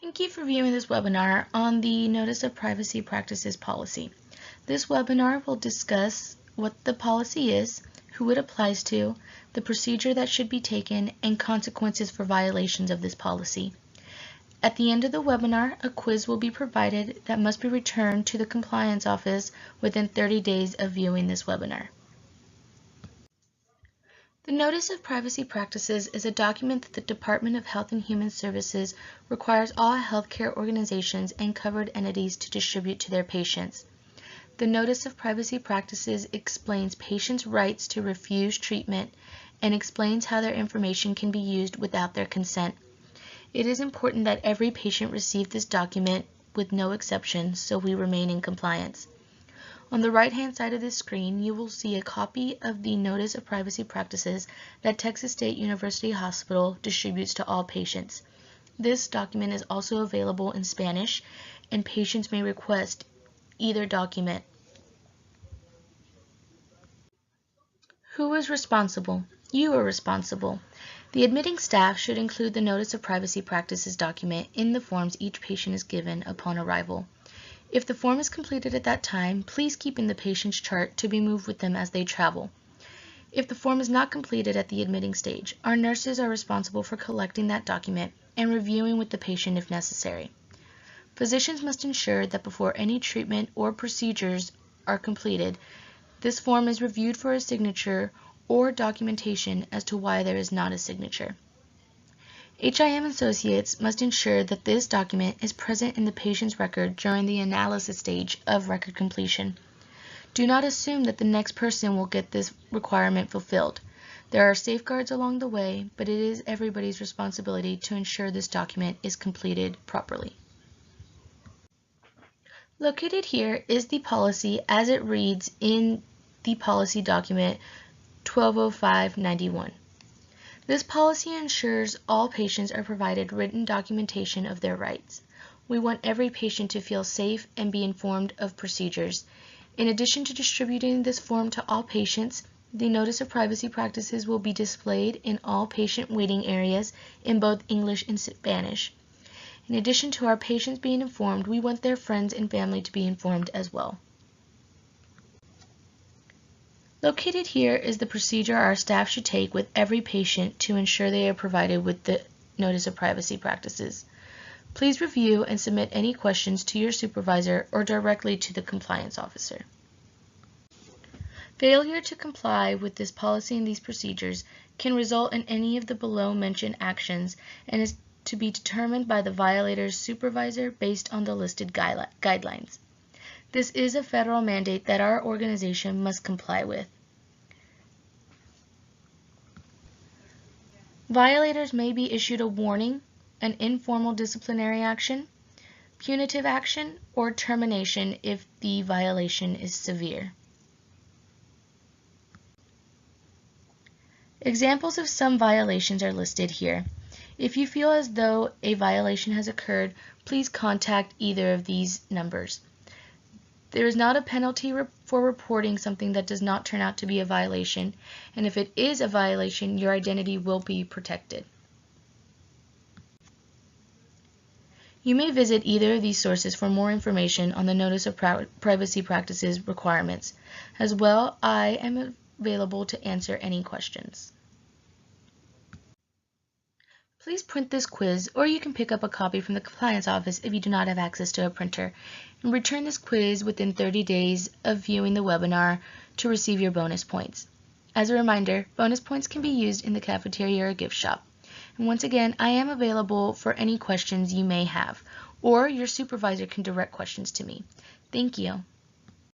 Thank you for viewing this webinar on the Notice of Privacy Practices policy. This webinar will discuss what the policy is, who it applies to, the procedure that should be taken, and consequences for violations of this policy. At the end of the webinar, a quiz will be provided that must be returned to the compliance office within 30 days of viewing this webinar. The Notice of Privacy Practices is a document that the Department of Health and Human Services requires all healthcare organizations and covered entities to distribute to their patients. The Notice of Privacy Practices explains patients' rights to refuse treatment and explains how their information can be used without their consent. It is important that every patient receive this document with no exceptions so we remain in compliance. On the right-hand side of this screen, you will see a copy of the Notice of Privacy Practices that Texas State University Hospital distributes to all patients. This document is also available in Spanish, and patients may request either document. Who is responsible? You are responsible. The admitting staff should include the Notice of Privacy Practices document in the forms each patient is given upon arrival. If the form is completed at that time, please keep in the patient's chart to be moved with them as they travel. If the form is not completed at the admitting stage, our nurses are responsible for collecting that document and reviewing with the patient if necessary. Physicians must ensure that before any treatment or procedures are completed, this form is reviewed for a signature or documentation as to why there is not a signature. HIM associates must ensure that this document is present in the patient's record during the analysis stage of record completion. Do not assume that the next person will get this requirement fulfilled. There are safeguards along the way, but it is everybody's responsibility to ensure this document is completed properly. Located here is the policy as it reads in the policy document 120591. This policy ensures all patients are provided written documentation of their rights. We want every patient to feel safe and be informed of procedures. In addition to distributing this form to all patients, the Notice of Privacy Practices will be displayed in all patient waiting areas in both English and Spanish. In addition to our patients being informed, we want their friends and family to be informed as well. Located here is the procedure our staff should take with every patient to ensure they are provided with the Notice of Privacy Practices. Please review and submit any questions to your supervisor or directly to the compliance officer. Failure to comply with this policy and these procedures can result in any of the below mentioned actions and is to be determined by the violator's supervisor based on the listed guidelines. This is a federal mandate that our organization must comply with. Violators may be issued a warning, an informal disciplinary action, punitive action, or termination if the violation is severe. Examples of some violations are listed here. If you feel as though a violation has occurred, please contact either of these numbers. There is not a penalty for reporting something that does not turn out to be a violation, and if it is a violation, your identity will be protected. You may visit either of these sources for more information on the Notice of Privacy Practices requirements. As well, I am available to answer any questions. Please print this quiz, or you can pick up a copy from the compliance office if you do not have access to a printer, and return this quiz within 30 days of viewing the webinar to receive your bonus points. As a reminder, bonus points can be used in the cafeteria or gift shop. And once again, I am available for any questions you may have, or your supervisor can direct questions to me. Thank you.